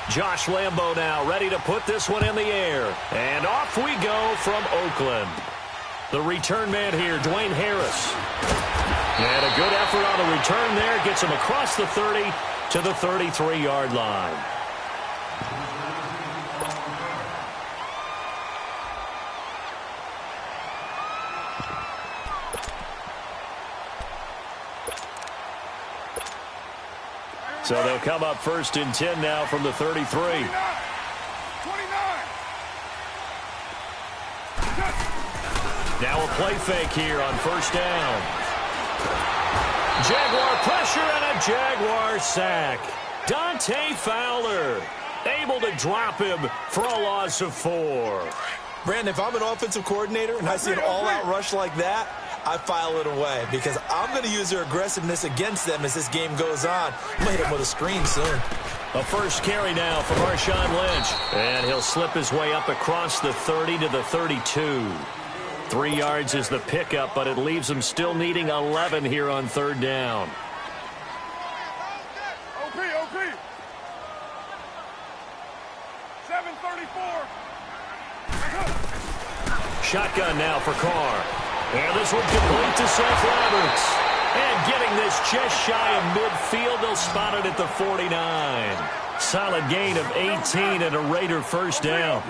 Josh Lambo now ready to put this one in the air. And off we go from Oakland. The return man here, Dwayne Harris. And a good effort on the return there. Gets him across the 30 to the 33-yard line. So they'll come up 1st and 10 now from the 33. 29. Now a play fake here on 1st down. Jaguar pressure and a Jaguar sack. Dante Fowler able to drop him for a loss of 4. Brandon, if I'm an offensive coordinator and I see an all-out rush like that, I file it away because I'm going to use their aggressiveness against them as this game goes on. I'm going to hit them with a screen soon. A first carry now for Marshawn Lynch. And he'll slip his way up across the 30 to the 32. 3 yards is the pickup, but it leaves him still needing 11 here on 3rd down. OP. 734. Shotgun now for Carr. And this one complete to Seth Roberts. And getting this just shy of midfield, they'll spot it at the 49. Solid gain of 18 and a Raider first down.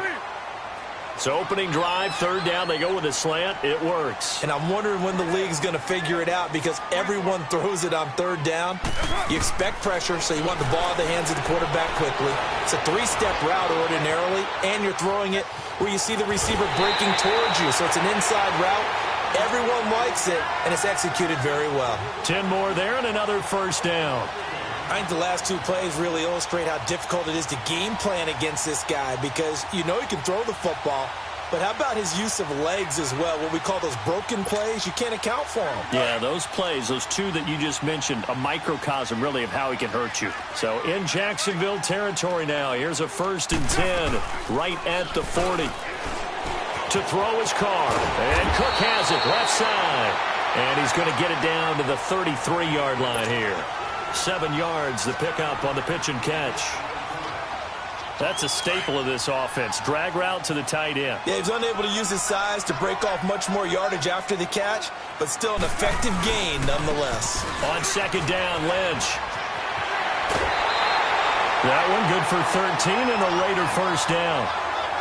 So opening drive, 3rd down, they go with a slant. It works. And I'm wondering when the league's going to figure it out because everyone throws it on 3rd down. You expect pressure, so you want the ball in the hands of the quarterback quickly. It's a 3-step route ordinarily, and you're throwing it where you see the receiver breaking towards you. So it's an inside route. Everyone likes it, and it's executed very well. 10 more there and another first down. I think the last 2 plays really illustrate how difficult it is to game plan against this guy because you know he can throw the football, but how about his use of legs as well, what we call those broken plays? You can't account for them. Yeah, those plays, those 2 that you just mentioned, a microcosm really of how he can hurt you. So in Jacksonville territory now, here's a 1st and 10 right at the 40. To throw his Carr, and Cook has it left side, and he's going to get it down to the 33-yard line here. 7 yards, the pickup on the pitch and catch. That's a staple of this offense. Drag route to the tight end. Yeah, he's unable to use his size to break off much more yardage after the catch, but still an effective gain nonetheless. On 2nd down, Lynch. That one good for 13 and a Raider first down.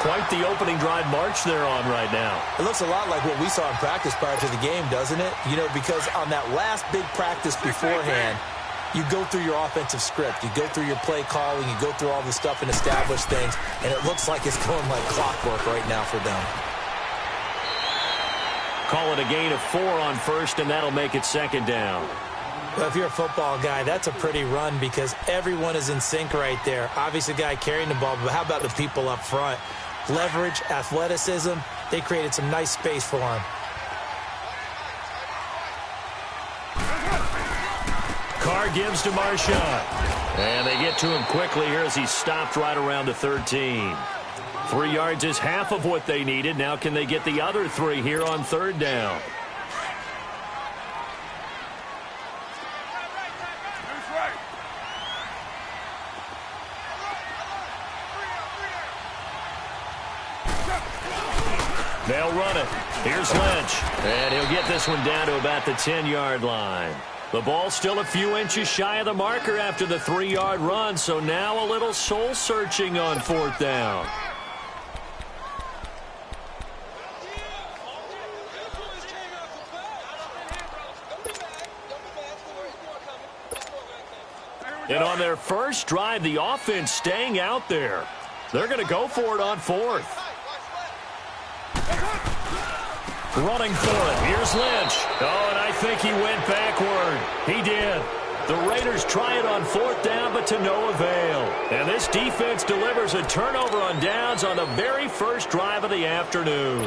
Quite the opening drive march they're on right now. It looks a lot like what we saw in practice prior to the game, doesn't it? You know, because on that last big practice beforehand, you go through your offensive script. You go through your play calling. You go through all the stuff and establish things. And it looks like it's going like clockwork right now for them. Call it a gain of 4 on 1st, and that'll make it 2nd down. Well, if you're a football guy, that's a pretty run because everyone is in sync right there. Obviously, the guy carrying the ball, but how about the people up front? Leverage, athleticism, they created some nice space for him. Carr gives to Marshawn. And they get to him quickly here as he stopped right around the 13. 3 yards is half of what they needed. Now can they get the other 3 here on 3rd down? They'll run it. Here's Lynch. And he'll get this one down to about the 10-yard line. The ball still a few inches shy of the marker after the 3-yard run, so now a little soul-searching on 4th down. And on their first drive, the offense staying out there. They're going to go for it on 4th. Running for it. Here's Lynch. Oh, and I think he went backward. He did. The Raiders try it on 4th down, but to no avail. And this defense delivers a turnover on downs on the very first drive of the afternoon.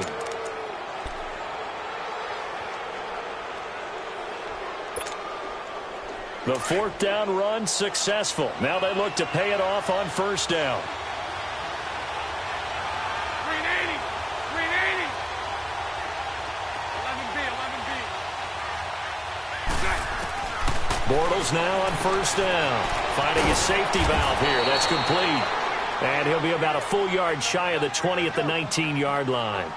The 4th down run successful. Now they look to pay it off on 1st down. Bortles now on first down. Finding his safety valve here. That's complete. And he'll be about a full yard shy of the 20 at the 19-yard line.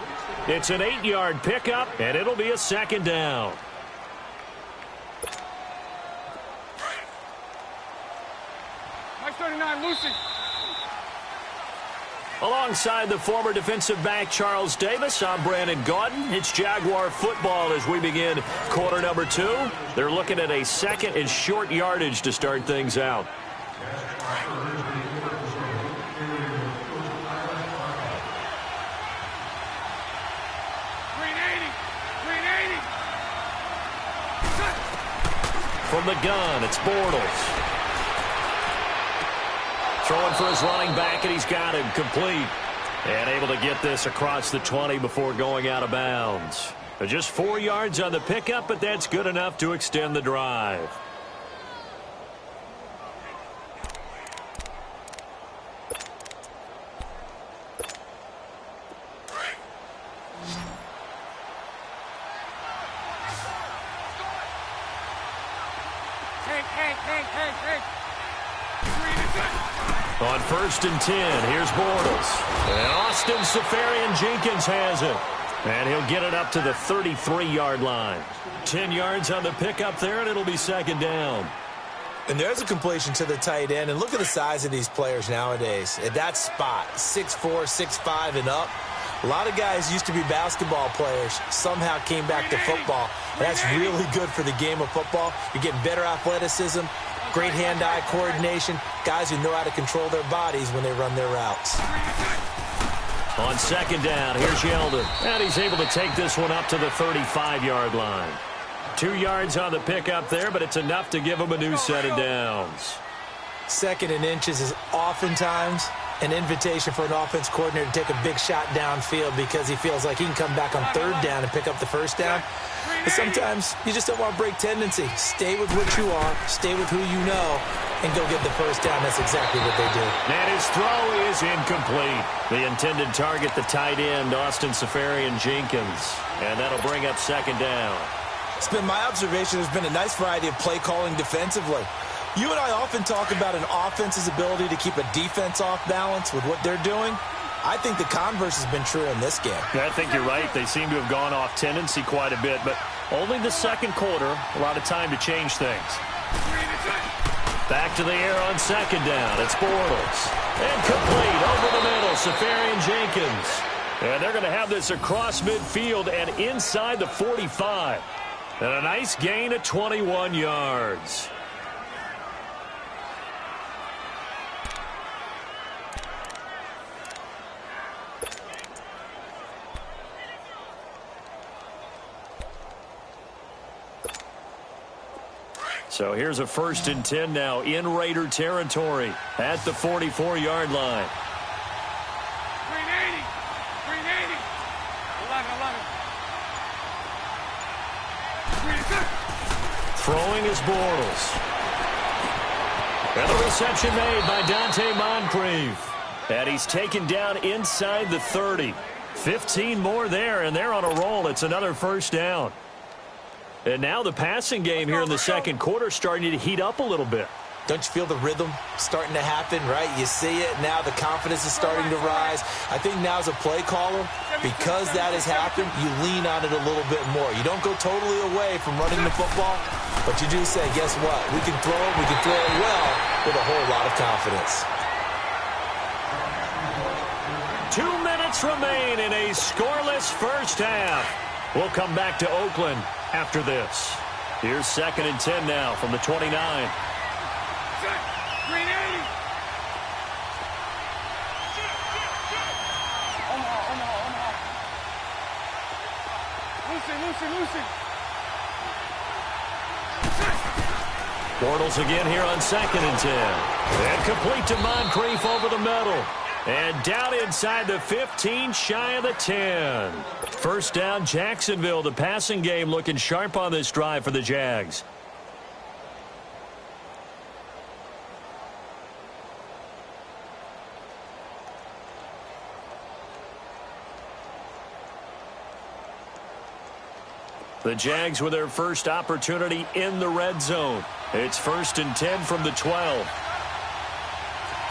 It's an 8-yard pickup, and it'll be a second down. Mike 39, Lucy. Alongside the former defensive back Charles Davis, I'm Brandon Gaudin. It's Jaguar football as we begin quarter number 2. They're looking at a second and short yardage to start things out. From the gun, it's Bortles. Throwing for his running back, and he's got him complete. And able to get this across the 20 before going out of bounds. Just 4 yards on the pickup, but that's good enough to extend the drive. On first and 10, here's Bortles. And Austin Safarian-Jenkins has it. And he'll get it up to the 33-yard line. 10 yards on the pickup there, and it'll be second down. And there's a completion to the tight end. And look at the size of these players nowadays. At that spot, 6'4", 6'5", and up. A lot of guys used to be basketball players, somehow came back to football. And that's really good for the game of football. You're getting better athleticism, great hand-eye coordination, guys who know how to control their bodies when they run their routes. On second down, here's Yeldon. And he's able to take this one up to the 35-yard line. 2 yards on the pickup there, but it's enough to give him a new set of downs. Second and inches is oftentimes an invitation for an offense coordinator to take a big shot downfield because he feels like he can come back on third down and pick up the first down. But sometimes you just don't want to break tendency. Stay with what you are, stay with who you know, and go get the first down. That's exactly what they do. And his throw is incomplete. The intended target, the tight end, Austin Safarian-Jenkins. And that'll bring up second down. It's been my observation there's been a nice variety of play calling defensively. You and I often talk about an offense's ability to keep a defense off balance with what they're doing. I think the converse has been true in this game. I think you're right. They seem to have gone off tendency quite a bit, but only the second quarter, a lot of time to change things. Back to the air on second down. It's Bortles. And complete over the middle, Safarian-Jenkins. And they're going to have this across midfield and inside the 45. And a nice gain of 21 yards. So here's a first and 10 now in Raider territory at the 44-yard line. 380. 380. 11. Throwing is Bortles. And the reception made by Dante Moncrief. And he's taken down inside the 30. 15 more there, and they're on a roll. It's another first down. And now the passing game here in the second quarter starting to heat up a little bit. Don't you feel the rhythm starting to happen, right? You see it. Now the confidence is starting to rise. I think now as a play caller, because that has happened, you lean on it a little bit more. You don't go totally away from running the football, but you do say, guess what? We can throw it. We can throw it well with a whole lot of confidence. 2 minutes remain in a scoreless first half. We'll come back to Oakland after this. Here's second and 10 now from the 29. 380. Omaha. Lucy. Bortles again here on second and 10. And complete to Moncrief over the middle. And down inside the 15, shy of the 10. First down, Jacksonville. The passing game looking sharp on this drive for the Jags. The Jags with their first opportunity in the red zone. It's 1st and 10 from the 12.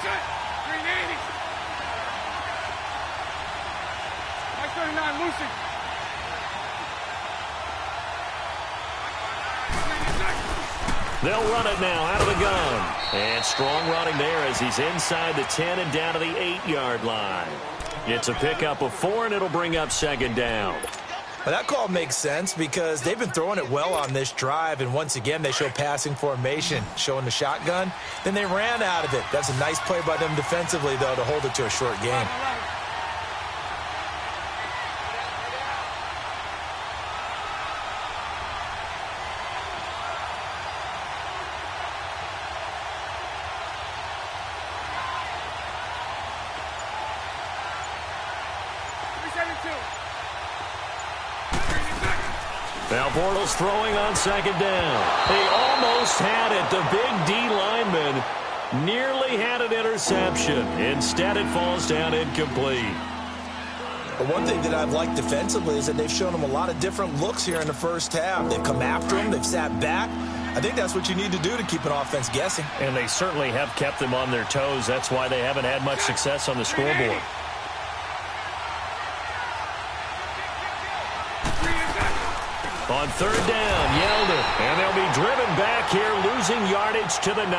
Set. 380. Mike 39, Lucy. They'll run it now out of the gun. And strong running there as he's inside the 10 and down to the 8-yard line. It's a pickup of 4, and it'll bring up 2nd down. Well, that call makes sense because they've been throwing it well on this drive, and once again they show passing formation, showing the shotgun. Then they ran out of it. That's a nice play by them defensively, though, to hold it to a short game. Now Bortles throwing on 2nd down. He almost had it. The big D lineman nearly had an interception. Instead, it falls down incomplete. But one thing that I've liked defensively is that they've shown them a lot of different looks here in the first half. They've come after him. They've sat back. I think that's what you need to do to keep an offense guessing. And they certainly have kept them on their toes. That's why they haven't had much success on the scoreboard. On 3rd down, Yeldon, and they'll be driven back here, losing yardage to the 9.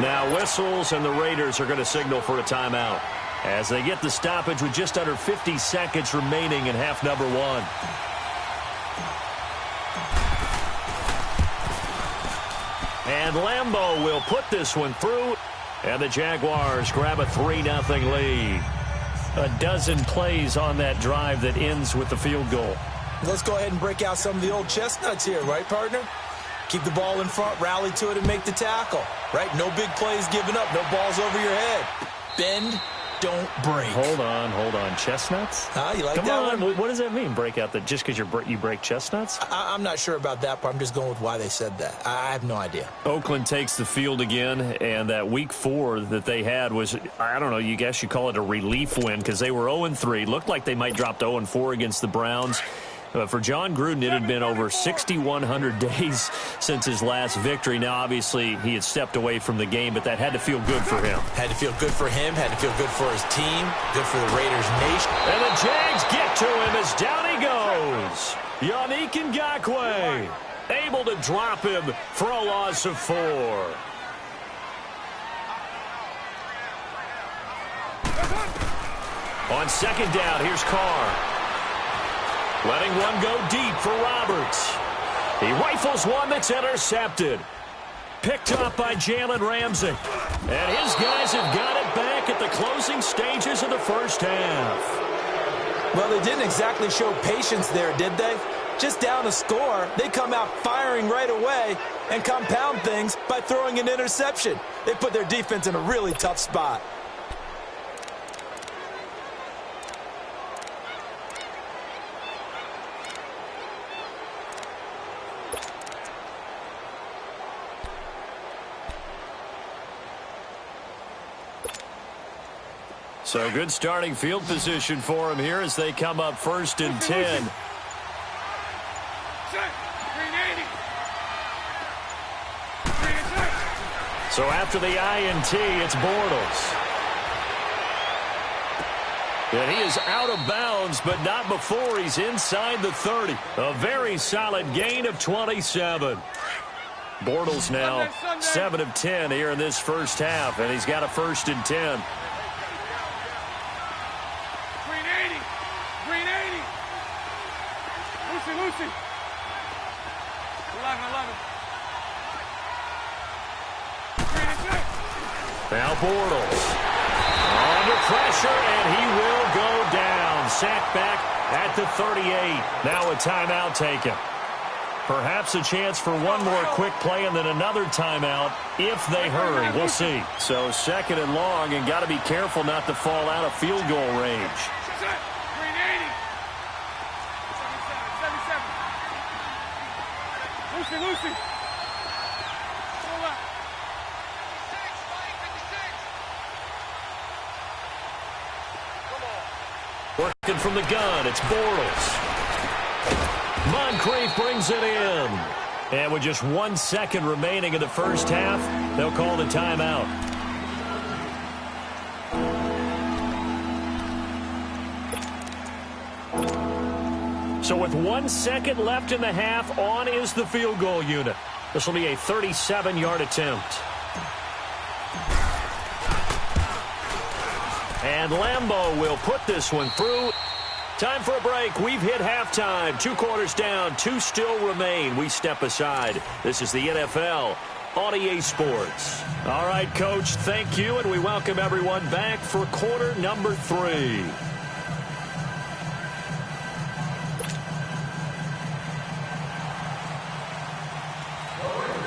Now whistles, and the Raiders are going to signal for a timeout as they get the stoppage with just under 50 seconds remaining in half number 1. And Lambeau will put this one through, and the Jaguars grab a 3-0 lead. A dozen plays on that drive that ends with the field goal. Let's go ahead and break out some of the old chestnuts here, right, partner? Keep the ball in front, rally to it, and make the tackle, right? No big plays given up, no balls over your head. Bend, don't break. Hold on. Chestnuts? You like Come that on. one? What does that mean, break out? Just because you break chestnuts? I'm not sure about that part. I'm just going with why they said that. I have no idea. Oakland takes the field again, and that week 4 that they had was, I don't know, you guess you call it a relief win because they were 0-3. Looked like they might drop to 0-4 against the Browns. For John Gruden, it had been over 6,100 days since his last victory. Now, obviously, he had stepped away from the game, but that had to feel good for him. Had to feel good for him, had to feel good for his team, good for the Raiders nation. And the Jags get to him as down he goes. Yannick Ngakoue able to drop him for a loss of 4. On 2nd down, here's Carr. Letting one go deep for Roberts. He rifles one that's intercepted. Picked up by Jalen Ramsey. And his guys have got it back at the closing stages of the first half. Well, they didn't exactly show patience there, did they? Just down a score, they come out firing right away and compound things by throwing an interception. They put their defense in a really tough spot. So good starting field position for him here as they come up 1st and 10. So after the INT, it's Bortles. And he is out of bounds, but not before he's inside the 30. A very solid gain of 27. Bortles now 7 of 10 here in this first half, and he's got a 1st and 10. Lucy. 11. Now Bortles under pressure, and he will go down. Sacked back at the 38. Now a timeout taken. Perhaps a chance for one more quick play and then another timeout if they hurry. We'll see. So 2nd and long, and got to be careful not to fall out of field goal range. Lucy. Working from the gun, it's Bortles. Moncrief brings it in. And with just 1 second remaining in the first half, they'll call the timeout. So with 1 second left in the half, on is the field goal unit. This will be a 37-yard attempt. And Lambeau will put this one through. Time for a break. We've hit halftime. 2 quarters down. 2 still remain. We step aside. This is the NFL on EA Sports. All right, Coach, thank you, and we welcome everyone back for quarter number 3.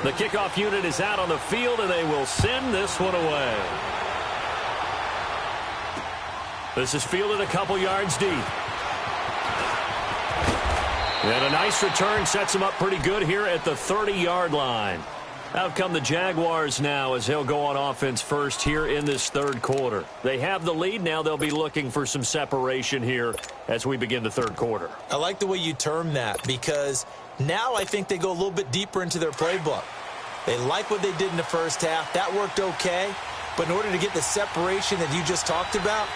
The kickoff unit is out on the field, and they will send this one away. This is fielded a couple yards deep. And a nice return sets him up pretty good here at the 30-yard line. Out come the Jaguars now as they'll go on offense first here in this third quarter. They have the lead. Now they'll be looking for some separation here as we begin the third quarter. I like the way you term that because now I think they go a little bit deeper into their playbook. They like what they did in the first half. That worked okay. But in order to get the separation that you just talked about,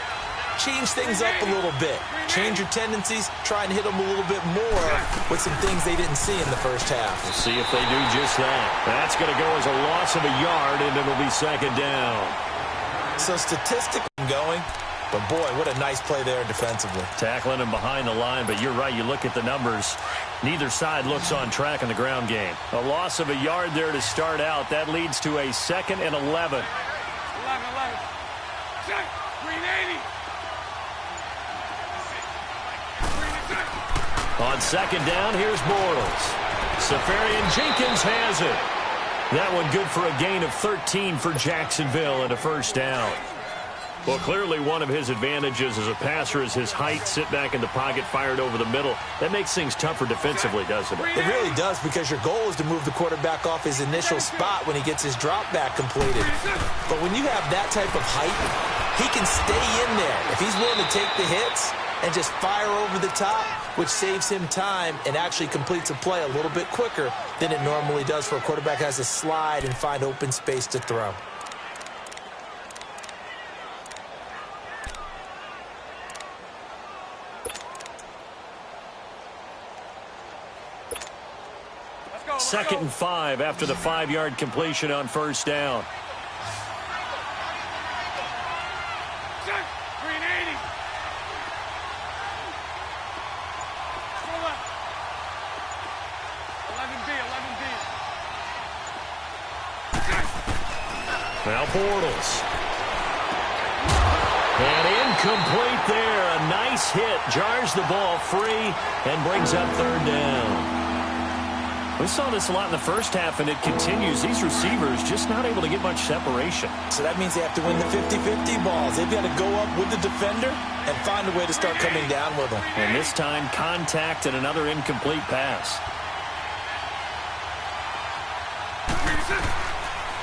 change things up a little bit. Change your tendencies. Try and hit them a little bit more with some things they didn't see in the first half. We'll see if they do just that. That's going to go as a loss of a yard, and it'll be second down. So statistically going, but boy, what a nice play there defensively. Tackling him behind the line, but you're right. You look at the numbers. Neither side looks on track in the ground game. A loss of a yard there to start out. That leads to a 2nd and 11. 11. Check. Green 80. On second down, here's Bortles. Safarian Jenkins has it. That one good for a gain of 13 for Jacksonville and a first down. Well, clearly one of his advantages as a passer is his height. Sit back in the pocket, fired over the middle. That makes things tougher defensively, doesn't it? It really does, because your goal is to move the quarterback off his initial spot when he gets his drop back completed. But when you have that type of height, he can stay in there. If he's willing to take the hits and just fire over the top, which saves him time and actually completes a play a little bit quicker than it normally does for a quarterback has to slide and find open space to throw. Second and 5 after the 5-yard completion on first down. Check. Green 80. Go left. 11B. Now Bortles. And incomplete there. A nice hit. Jars the ball free and brings up third down. We saw this a lot in the first half, and it continues. These receivers just not able to get much separation. So that means they have to win the 50-50 balls. They've got to go up with the defender and find a way to start coming down with them. And this time, contact and another incomplete pass.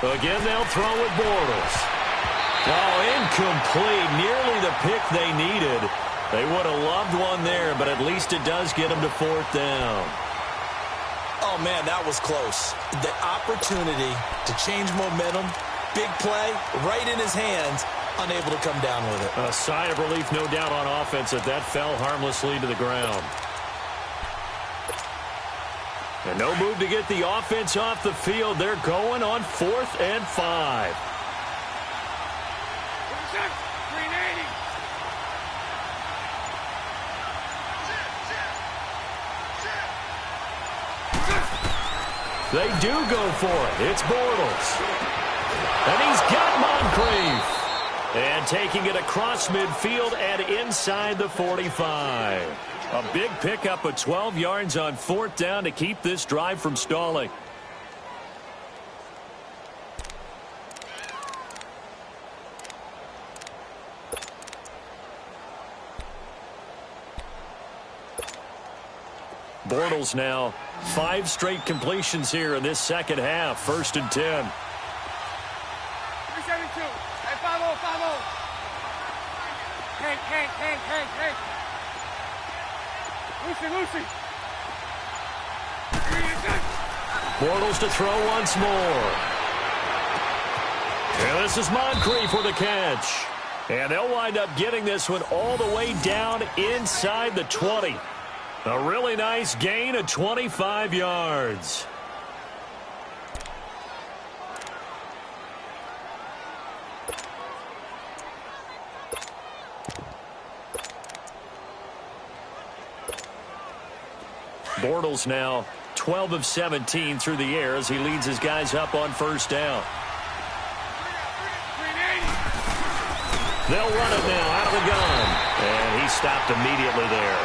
Again, they'll throw with Bortles. Oh, incomplete. Nearly the pick they needed. They would have loved one there, but at least it does get them to fourth down. Oh, man, that was close. The opportunity to change momentum, big play, right in his hands, unable to come down with it. A sigh of relief, no doubt, on offense that fell harmlessly to the ground. And no move to get the offense off the field. They're going on 4th and 5. Green 80. They do go for it. It's Bortles. And he's got Moncrief. And taking it across midfield and inside the 45. A big pickup of 12 yards on 4th down to keep this drive from stalling. Bortles now 5 straight completions here in this second half. 1st and 10. 372. Hey, 5-0, 5-0. Hey. Lucy. Bortles to throw once more. And this is Moncrief for the catch. And they'll wind up getting this one all the way down inside the 20. A really nice gain of 25 yards. Bortles now 12 of 17 through the air as he leads his guys up on first down. They'll run it now out of the gun. And he stopped immediately there.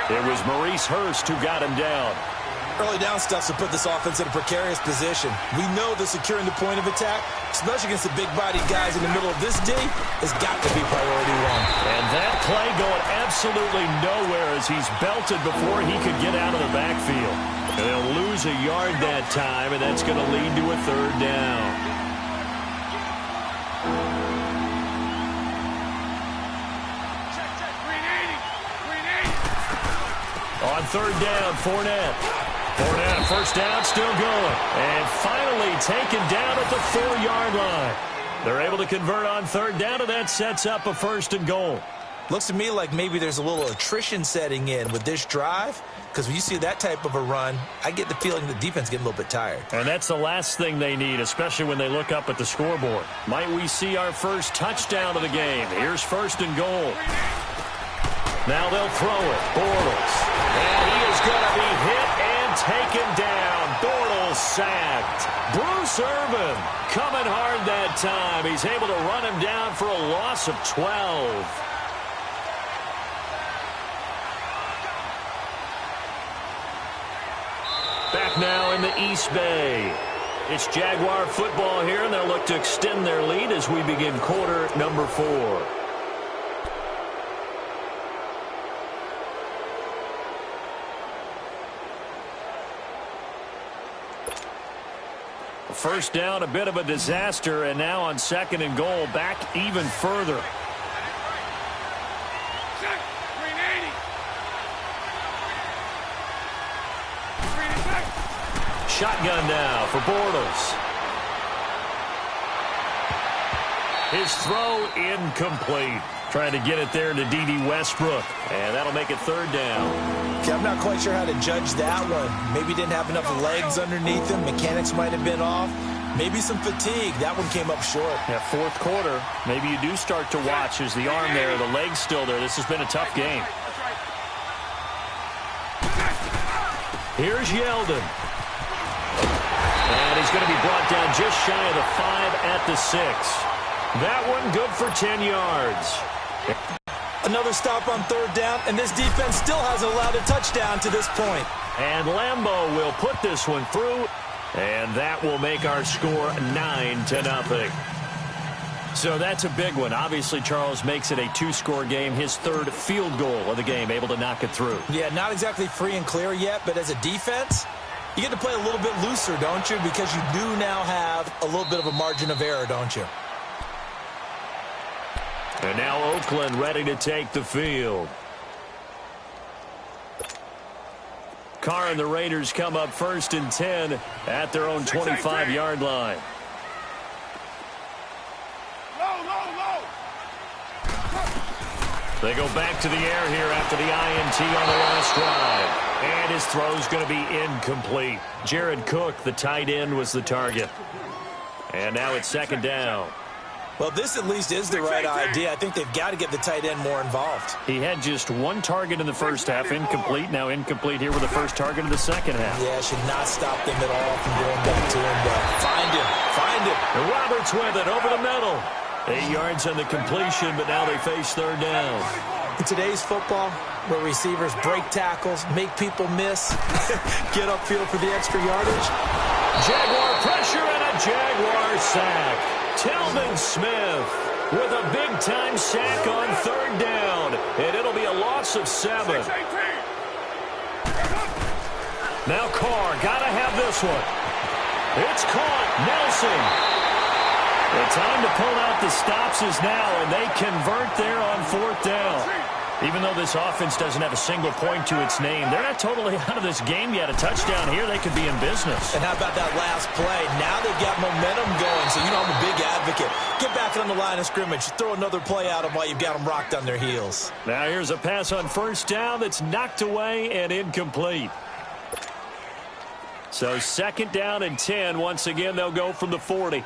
It was Maurice Hurst who got him down. Early down stuff to put this offense in a precarious position. We know that securing the point of attack, especially against the big-bodied guys in the middle of this D, has got to be priority one. And that play going absolutely nowhere as he's belted before he could get out of the backfield. And they'll lose a yard that time, and that's going to lead to a third down. On third down, Fournette. Fournette, first down, still going. And finally taken down at the 4-yard line. They're able to convert on third down, and that sets up a first and goal. Looks to me like maybe there's a little attrition setting in with this drive, because when you see that type of a run, I get the feeling the defense getting a little bit tired. And that's the last thing they need, especially when they look up at the scoreboard. Might we see our first touchdown of the game? Here's first and goal. Now they'll throw it. Bortles. And he is going to be hit and taken down. Bortles sacked. Bruce Irvin coming hard that time. He's able to run him down for a loss of 12. Back now in the East Bay. It's Jaguar football here, and they'll look to extend their lead as we begin quarter number 4. First down, a bit of a disaster, and now on second and goal, back even further. Shotgun now for Bortles. His throw incomplete. Trying to get it there to D.D. Westbrook, and that'll make it third down. Okay, I'm not quite sure how to judge that one. Maybe didn't have enough legs underneath him. Mechanics might have been off. Maybe some fatigue. That one came up short. Yeah, fourth quarter, maybe you do start to watch as the arm there, the leg's still there. This has been a tough game. Here's Yeldon. And he's going to be brought down just shy of the 5 at the 6. That one good for 10 yards. Another stop on third down, and this defense still hasn't allowed a touchdown to this point. And Lambeau will put this one through, and that will make our score 9-0. So that's a big one. Obviously, Charles makes it a 2-score game, his third field goal of the game, able to knock it through. Yeah, not exactly free and clear yet, but as a defense, you get to play a little bit looser, don't you? Because you do now have a little bit of a margin of error, don't you? And now Oakland ready to take the field. Carr and the Raiders come up first and 10 at their own 25-yard line. They go back to the air here after the INT on the last drive. And his throw's going to be incomplete. Jared Cook, the tight end, was the target. And now it's second down. Well, this at least is the right idea. I think they've got to get the tight end more involved. He had just one target in the first half, incomplete. Now incomplete here with the first target of the second half. Yeah, should not stop them at all from going back to him. Find him. And Roberts with it over the middle. 8 yards on the completion, but now they face third down. In today's football, where receivers break tackles, make people miss, get upfield for the extra yardage. Jaguar pressure and a Jaguar sack. Tillman Smith with a big-time sack on third down, and it'll be a loss of 7. Now Carr, gotta have this one. It's caught. Nelson. The time to pull out the stops is now, and they convert there on fourth down. Even though this offense doesn't have a single point to its name, they're not totally out of this game yet. A touchdown here, they could be in business. And how about that last play? Now they've got momentum going, so you know I'm a big advocate. Get back on the line of scrimmage. Throw another play at them while you've got them rocked on their heels. Now here's a pass on first down that's knocked away and incomplete. So 2nd down and 10. Once again, they'll go from the 40.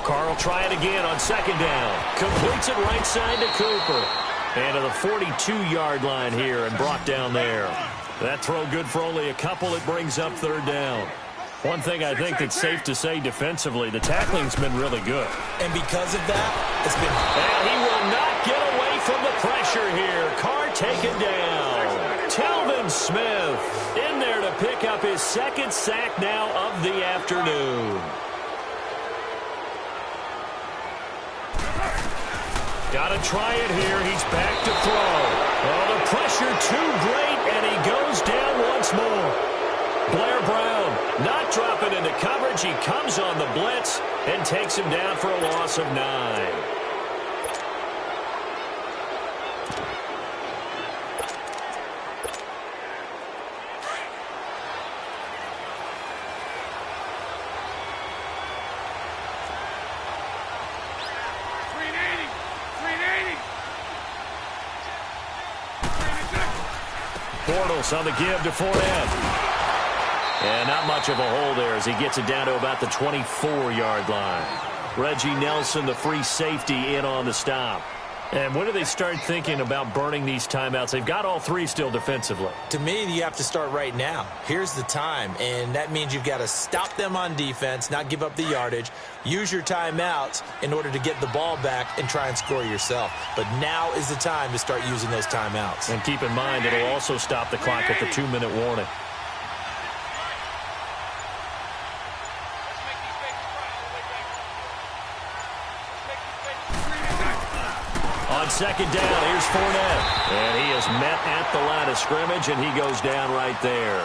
Carr will try it again on 2nd down. Completes it right side to Cooper. And to the 42-yard line here and brought down there. That throw good for only a couple. It brings up 3rd down. One thing I think that's safe to say defensively, the tackling's been really good. And because of that, it's been... And he will not get away from the pressure here. Carr taken down. Telvin Smith in there to pick up his 2nd sack now of the afternoon. Got to try it here. He's back to throw. Oh, the pressure too great, and he goes down once more. Blair Brown not dropping into coverage. He comes on the blitz and takes him down for a loss of 9. Bortles on the give to Fournette. And not much of a hole there as he gets it down to about the 24-yard line. Reggie Nelson, the free safety, in on the stop. And when do they start thinking about burning these timeouts? They've got all 3 still defensively. To me, you have to start right now. Here's the time, and that means you've got to stop them on defense, not give up the yardage, use your timeouts in order to get the ball back and try and score yourself. But now is the time to start using those timeouts. And keep in mind, it'll also stop the clock at the 2-minute warning. On 2nd down, here's Fournette. And he is met at the line of scrimmage, and he goes down right there.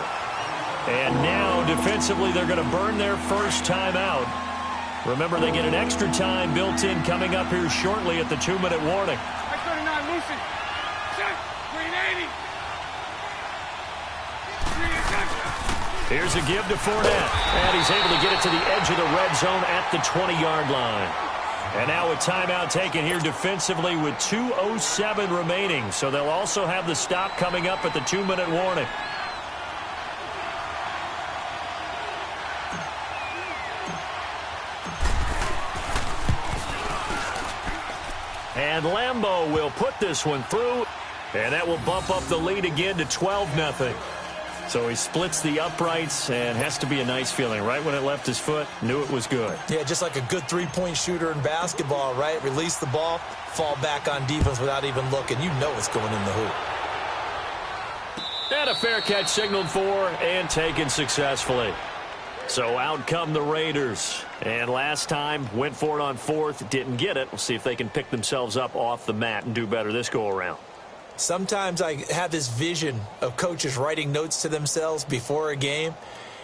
And now, defensively, they're going to burn their first timeout. Remember, they get an extra time built in coming up here shortly at the 2-minute warning. Loosen. Set. Green 80. Here's a give to Fournette. And he's able to get it to the edge of the red zone at the 20-yard line. And now a timeout taken here defensively with 2:07 remaining. So they'll also have the stop coming up at the 2-minute warning. And Lambeau will put this one through. And that will bump up the lead again to 12-0. So he splits the uprights, and has to be a nice feeling. Right when it left his foot, knew it was good. Yeah, just like a good three-point shooter in basketball, right? Release the ball, fall back on defense without even looking. You know it's going in the hoop. And a fair catch signaled for and taken successfully. So out come the Raiders. And last time, went for it on 4th, didn't get it. We'll see if they can pick themselves up off the mat and do better this go-around. Sometimes I have this vision of coaches writing notes to themselves before a game,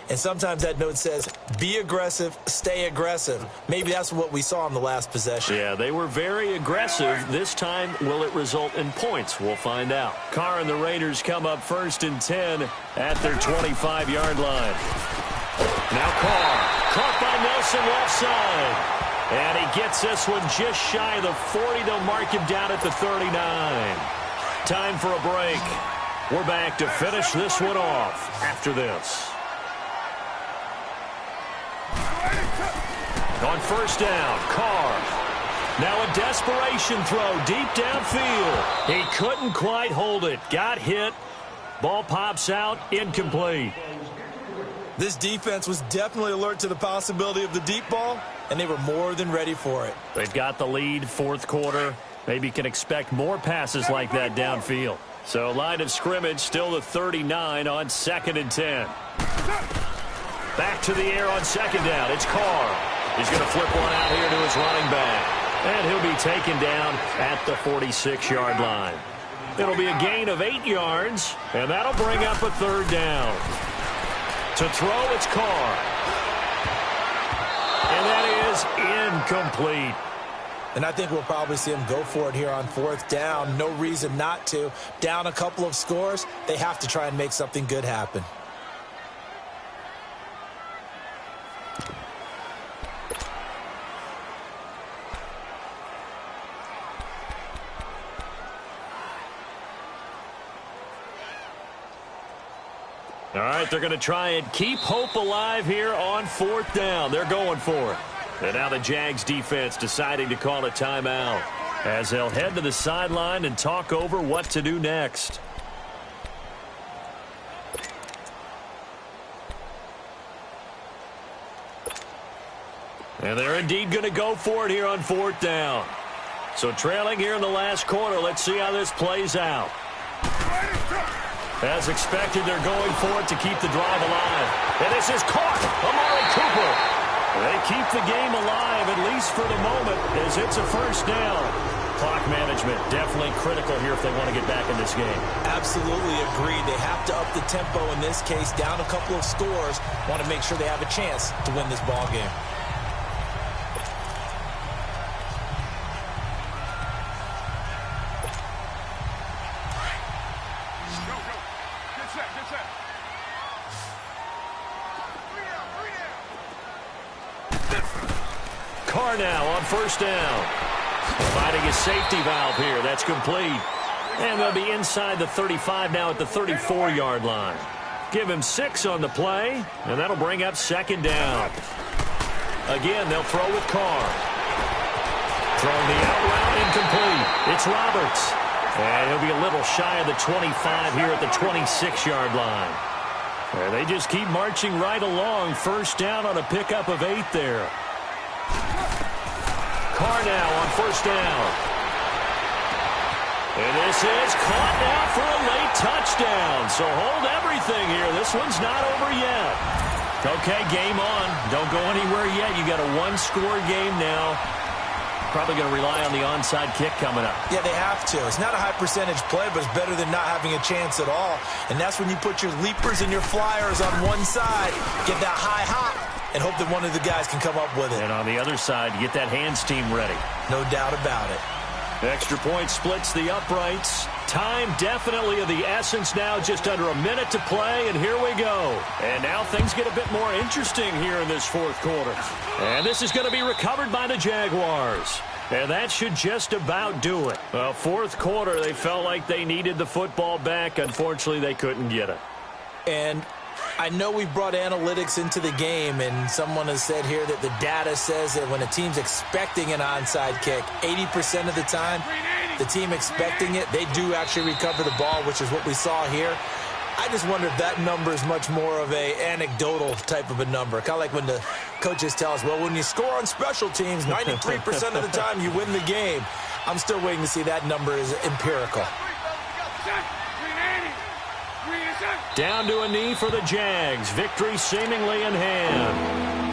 and sometimes that note says, be aggressive, stay aggressive. Maybe that's what we saw in the last possession. Yeah, they were very aggressive. This time, will it result in points? We'll find out. Carr and the Raiders come up 1st and 10 at their 25-yard line. Now Carr, caught by Nelson left side. And he gets this one just shy of the 40. They'll mark him down at the 39. Time for a break. We're back to finish this one off after this. On 1st down, Carr. Now a desperation throw deep downfield. He couldn't quite hold it. Got hit. Ball pops out. Incomplete. This defense was definitely alert to the possibility of the deep ball, and they were more than ready for it. They've got the lead, 4th quarter. Maybe can expect more passes like that downfield. So line of scrimmage still the 39 on 2nd and 10. Back to the air on 2nd down. It's Carr. He's going to flip one out here to his running back. And he'll be taken down at the 46-yard line. It'll be a gain of 8 yards, and that'll bring up a 3rd down. To throw, it's Carr. And that is incomplete. And I think we'll probably see them go for it here on 4th down. No reason not to. Down a couple of scores, they have to try and make something good happen. All right, they're going to try and keep hope alive here on 4th down. They're going for it. And now the Jags defense deciding to call a timeout as they'll head to the sideline and talk over what to do next. And they're indeed going to go for it here on 4th down. So trailing here in the last quarter, let's see how this plays out. As expected, they're going for it to keep the drive alive. And this is caught. Amari Cooper. They keep the game alive, at least for the moment, as it's a 1st down. Clock management definitely critical here if they want to get back in this game. Absolutely agreed. They have to up the tempo in this case, down a couple of scores. Want to make sure they have a chance to win this ball game. Now on 1st down. Finding a safety valve here. That's complete. And they'll be inside the 35 now at the 34-yard line. Give him 6 on the play, and that'll bring up 2nd down. Again, they'll throw with Carr. Throwing the out route incomplete. It's Roberts. And he'll be a little shy of the 25 here at the 26-yard line. And they just keep marching right along. 1st down on a pickup of 8 there. Carr now on 1st down. And this is caught now for a late touchdown. So hold everything here. This one's not over yet. Okay, game on. Don't go anywhere yet. You got a 1-score game now. Probably going to rely on the onside kick coming up. Yeah, they have to. It's not a high percentage play, but it's better than not having a chance at all. And that's when you put your leapers and your flyers on one side, get that high hop, and hope that one of the guys can come up with it. And on the other side, you get that hands team ready. No doubt about it. Extra point splits the uprights. Time definitely of the essence now, just under a minute to play, and here we go. And now things get a bit more interesting here in this 4th quarter. And this is going to be recovered by the Jaguars. And that should just about do it. Well, 4th quarter, they felt like they needed the football back. Unfortunately, they couldn't get it. And I know we brought analytics into the game, and someone has said here that the data says that when a team's expecting an onside kick, 80% of the time, the team expecting it, they do actually recover the ball, which is what we saw here. I just wonder if that number is much more of a anecdotal type of a number. Kind of like when the coaches tell us, well, when you score on special teams, 93% of the time you win the game. I'm still waiting to see that number is empirical. Down to a knee for the Jags. Victory seemingly in hand.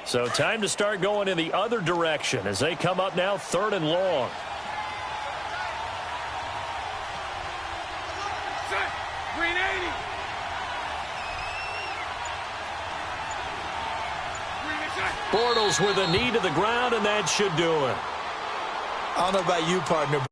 So time to start going in the other direction as they come up now 3rd and long. Bortles with a knee to the ground, and that should do it. I don't know about you, partner,